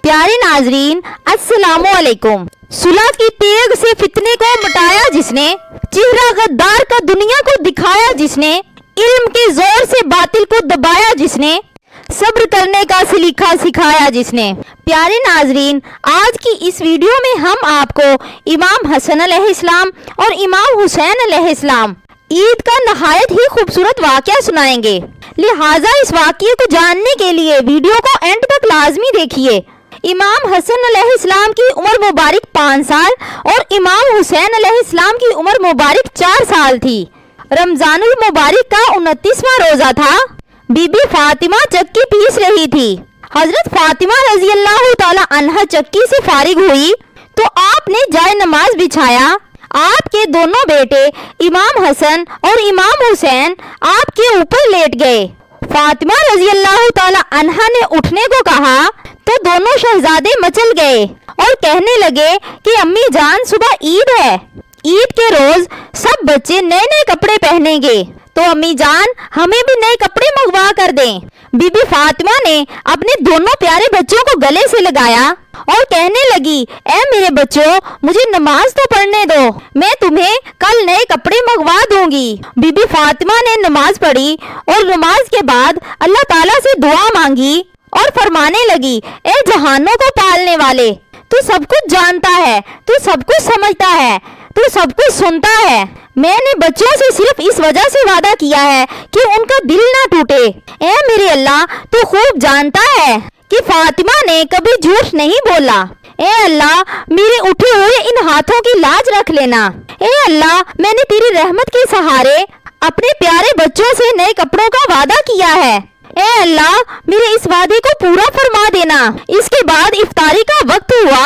प्यारे नाजरीन, अस्सलामु अलैकुम। सुलह की तेग से फितने को मिटाया जिसने, चेहरा गद्दार का दुनिया को दिखाया जिसने, इल्म के जोर से बातिल को दबाया जिसने, सब्र करने का सलीका सिखाया जिसने। प्यारे नाजरीन, आज की इस वीडियो में हम आपको इमाम हसन अलैहिस्सलाम और इमाम हुसैन अलैहिस्सलाम ईद का नहायत ही खूबसूरत वाक़या सुनाएंगे। लिहाजा इस वाक़ये को जानने के लिए वीडियो को एंड तक लाजमी देखिए। इमाम हसन अलैहिस्सलाम की उम्र मुबारक 5 साल और इमाम हुसैन अलैहिस्सलाम की उम्र मुबारक 4 साल थी। रमजानुल मुबारक का 29वां रोजा था। बीबी फातिमा चक्की पीस रही थी। हजरत फातिमा रजी अल्लाह ताला अन्हा चक्की से फारिग हुई तो आपने जाए नमाज बिछाया। आपके दोनों बेटे इमाम हसन और इमाम हुसैन आपके ऊपर लेट गए। फातिमा रजी अल्लाह ताला अन्हा ने उठने को कहा तो दोनों शहजादे मचल गए और कहने लगे कि अम्मी जान, सुबह ईद है, ईद के रोज सब बच्चे नए नए कपड़े पहनेंगे, तो अम्मी जान हमें भी नए कपड़े मंगवा कर दें। बीबी फातिमा ने अपने दोनों प्यारे बच्चों को गले से लगाया और कहने लगी, ए मेरे बच्चों, मुझे नमाज तो पढ़ने दो, मैं तुम्हें कल नए कपड़े मंगवा दूंगी। बीबी फातिमा ने नमाज पढ़ी और नमाज के बाद अल्लाह ताला से दुआ मांगी और फरमाने लगी, ए जहानों को पालने वाले, तू सब कुछ जानता है, तू सब कुछ समझता है, तू सब कुछ सुनता है। मैंने बच्चों से सिर्फ इस वजह से वादा किया है कि उनका दिल ना टूटे। ए मेरे अल्लाह, तू खूब जानता है कि फातिमा ने कभी झूठ नहीं बोला। ए अल्लाह, मेरे उठे हुए इन हाथों की लाज रख लेना। ए अल्लाह, मैंने तेरी रहमत के सहारे अपने प्यारे बच्चों से नए कपड़ों का वादा किया है। ए अल्लाह, मेरे इस वादे को पूरा फरमा देना। इसके बाद इफ्तारी का वक्त हुआ।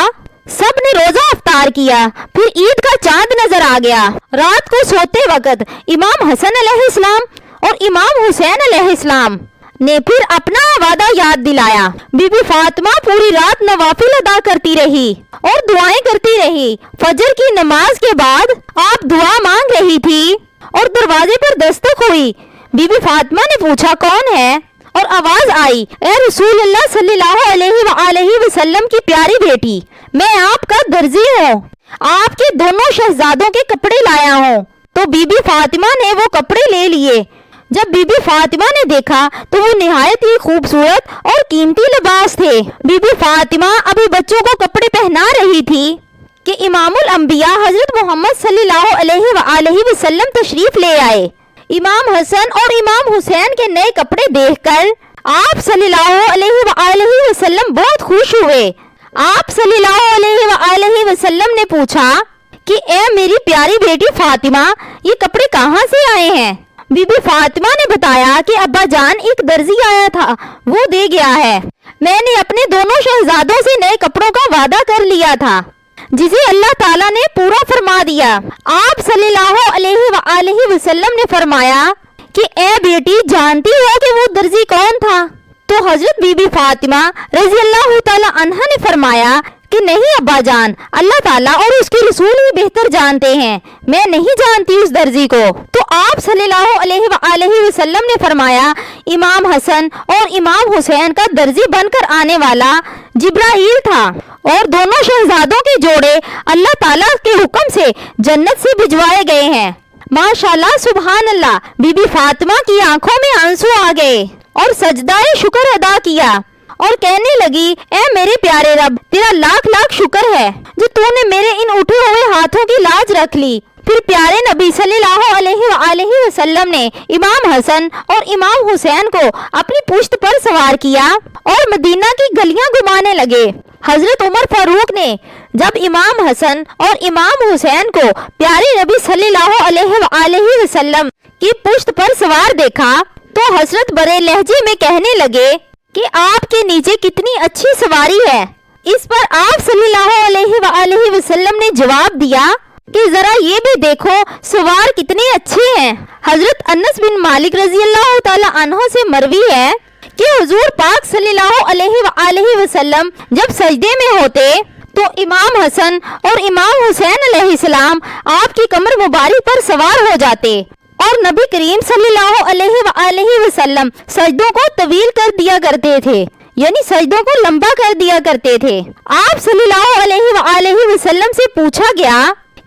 सब ने रोजा इफ्तार किया। फिर ईद का चांद नजर आ गया। रात को सोते वक्त इमाम हसन अलैहिस्सलाम और इमाम हुसैन अलैहिस्सलाम ने फिर अपना वादा याद दिलाया। बीबी फातिमा पूरी रात नवाफिल अदा करती रही और दुआएं करती रही। फजर की नमाज के बाद आप दुआ मांग रही थी और दरवाजे पर दस्तक हुई। बीबी फातिमा ने पूछा, कौन है? और आवाज आई, ए रसूलुल्लाह सल्लल्लाहु अलैहि वसल्लम की प्यारी बेटी, मैं आपका दर्जी हूँ, आपके दोनों शहजादों के कपड़े लाया हूँ। तो बीबी फातिमा ने वो कपड़े ले लिए। जब बीबी फातिमा ने देखा तो वो निहायत ही खूबसूरत और कीमती लिबास थे। बीबी फातिमा अभी बच्चों को कपड़े पहना रही थी कि इमामुल अंबिया हजरत मोहम्मद सल्लल्लाहु अलैहि वसल्लम तशरीफ ले आए। इमाम हसन और इमाम हुसैन के नए कपड़े देखकर आप सल्लल्लाहु अलैहि वसल्लम बहुत खुश हुए। आप सल्लल्लाहु अलैहि वसल्लम ने पूछा कि ए मेरी प्यारी बेटी फातिमा, ये कपड़े कहाँ से आए हैं? बीबी फातिमा ने बताया कि अब्बा जान, एक दर्जी आया था, वो दे गया है। मैंने अपने दोनों शहजादों से नए कपड़ों का वादा कर लिया था, जिसे अल्लाह ताला ने पूरा फरमा दिया। आप सल्लल्लाहु अलैहि वसल्लम ने फरमाया कि ए बेटी, जानती हो कि वो दर्जी कौन था? तो हजरत बीबी फातिमा रजी अल्लाह ताला अन्हा ने फरमाया कि नहीं अब्बा जान, अल्लाह ताला और उसके रसूल ही बेहतर जानते हैं, मैं नहीं जानती उस दर्जी को। तो आप सल्लल्लाहु अलैहि वसल्लम ने फरमाया, इमाम हसन और इमाम हुसैन का दर्जी बनकर आने वाला जिब्राईल था और दोनों शहजादों के जोड़े अल्लाह ताला के हुक्म से जन्नत से भिजवाए गए हैं। माशाल्लाह, सुभान अल्लाह। बीबी फातिमा की आंखों में आंसू आ गए और सजदाए शुक्र अदा किया और कहने लगी, ए मेरे प्यारे रब, तेरा लाख लाख शुक्र है जो तूने मेरे इन उठे हुए हाथों की लाज रख ली। फिर प्यारे नबी सल्लल्लाहु अलैहि वसल्लम ने इमाम हसन और इमाम हुसैन को अपनी पुश्त पर सवार किया और मदीना की गलियां घुमाने लगे। हजरत उमर फारूक ने जब इमाम हसन और इमाम हुसैन को प्यारे नबी सल्लल्लाहु अलैहि वसल्लम की पुश्त पर सवार देखा तो हजरत बड़े लहजे में कहने लगे कि आपके नीचे कितनी अच्छी सवारी है। इस पर आप सल्लल्लाहु अलैहि वसल्लम ने जवाब दिया कि जरा ये भी देखो, सवार कितने अच्छे हैं। हजरत अनस बिन मालिक रजी अल्लाह ताला अन्हु से मरवी है कि हुजूर पाक सल्लल्लाहु अलैहि वसल्लम जब सजदे में होते तो इमाम हसन और इमाम हुसैन अलैहिस्सलाम आपकी कमर मुबारक पर सवार हो जाते और नबी करीम सल्लल्लाहु अलैहि वसल्लम सजदों को तवील कर दिया करते थे। यानी सजदों को लंबा कर दिया करते थे। आप सल्लल्लाहु अलैहि वसल्लम से पूछा गया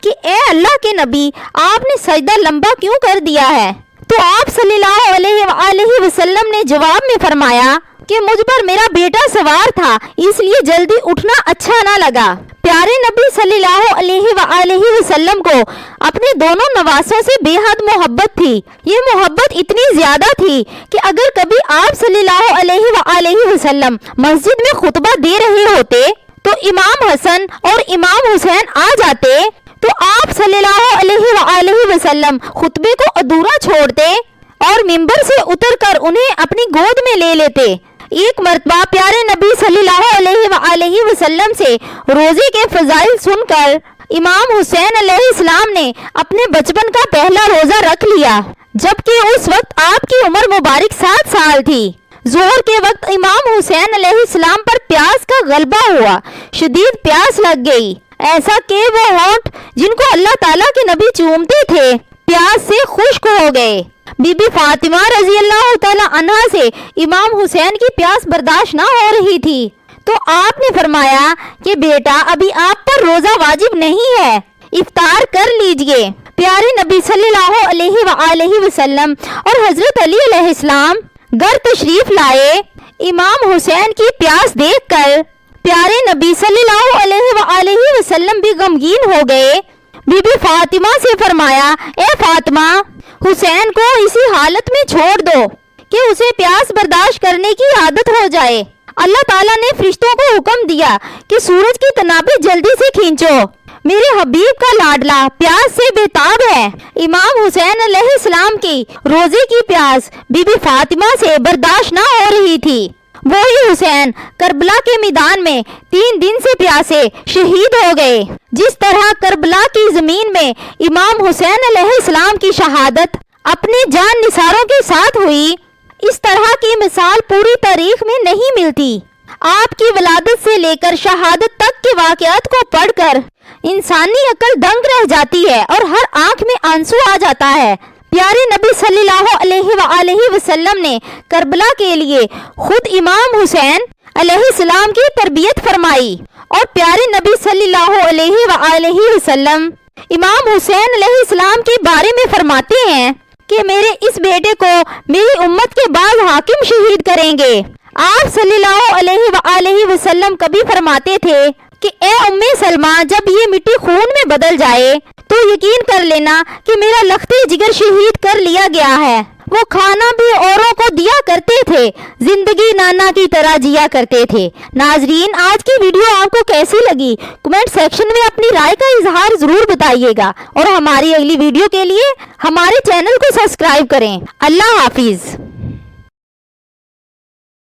कि ए अल्लाह के नबी, आपने सजदा लंबा क्यों कर दिया है? तो आप सल्लल्लाहु अलैहि वसल्लम ने जवाब में फरमाया कि मुझ पर मेरा बेटा सवार था, इसलिए जल्दी उठना अच्छा ना लगा। प्यारे नबी सल्लल्लाहु अलैहि वसल्लम को अपने दोनों नवासों से बेहद मोहब्बत थी। ये मोहब्बत इतनी ज्यादा थी कि अगर कभी आप सल्लल्लाहु अलैहि वसल्लम मस्जिद में खुतबा दे रहे होते तो इमाम हसन और इमाम हुसैन आ जाते तो आप सल्लल्लाहु अलैहि वसल्लम खुतबे को अधूरा छोड़ते और मिंबर से उतरकर उन्हें अपनी गोद में ले लेते। एक मर्तबा प्यारे नबी सल्लल्लाहु अलैहि वसल्लम से रोजे के फजाइल सुनकर इमाम हुसैन अलैहिस्सलाम ने अपने बचपन का पहला रोजा रख लिया, जबकि उस वक्त आपकी उम्र मुबारक 7 साल थी। जोहर के वक्त इमाम हुसैन अलैहिस्सलाम पर प्यास का गलबा हुआ, शदीद प्यास लग गई, ऐसा कि वो होंठ जिनको अल्लाह ताला के नबी चूमते थे प्यास से खुश्क हो गए। बीबी फातिमा रजी अल्लाह ताला अन्हा से इमाम हुसैन की प्यास बर्दाश्त ना हो रही थी, तो आपने फरमाया कि बेटा अभी आप पर रोजा वाजिब नहीं है, इफ्तार कर लीजिए। प्यारे नबी सल्लल्लाहु अलैहि वसल्लम और हजरत अली अलैहिस्सलाम घर तशरीफ लाए। इमाम हुसैन की प्यास देखकर प्यारे नबी सल्लल्लाहु अलैहि वसल्लम भी गमगीन हो गए। बीबी फातिमा से फरमाया, ए फातिमा, हुसैन को इसी हालत में छोड़ दो कि उसे प्यास बर्दाश्त करने की आदत हो जाए। अल्लाह ताला ने फरिश्तों को हुक्म दिया कि सूरज की तनाबे जल्दी से खींचो, मेरे हबीब का लाडला प्यास से बेताब है। इमाम हुसैन अलैहिस्सलाम की रोजे की प्यास बीबी फातिमा से बर्दाश्त ना हो रही थी। वही हुसैन करबला के मैदान में 3 दिन से प्यासे शहीद हो गए। जिस तरह करबला की जमीन में इमाम हुसैन अलैहिस्सलाम की शहादत अपने जान निसारों के साथ हुई, इस तरह की मिसाल पूरी तारीख में नहीं मिलती। आपकी वलादत से लेकर शहादत तक के वाक़यात को पढ़कर इंसानी अक्ल दंग रह जाती है और हर आंख में आंसू आ जाता है। प्यारे नबी सल्लल्लाहु अलैहि वसल्लम ने करबला के लिए खुद इमाम हुसैन अलैहिस्सलाम की तरबियत फरमाई और प्यारे नबी सल्लल्लाहु अलैहि वसल्लम इमाम हुसैन अलैहिस्सलाम के बारे में फरमाते हैं कि मेरे इस बेटे को मेरी उम्मत के बाद हाकिम शहीद करेंगे। आप सल्लल्लाहु अलैहि वसल्लम कभी फरमाते थे कि ए उम्मे सलमा, जब ये मिट्टी खून में बदल जाए तो यकीन कर लेना कि मेरा लख्ते जिगर शहीद कर लिया गया है। वो खाना भी औरों को दिया करते थे, जिंदगी नाना की तरह जिया करते थे। नाजरीन, आज की वीडियो आपको कैसी लगी कमेंट सेक्शन में अपनी राय का इजहार जरूर बताइएगा और हमारी अगली वीडियो के लिए हमारे चैनल को सब्सक्राइब करें। अल्लाह हाफिज।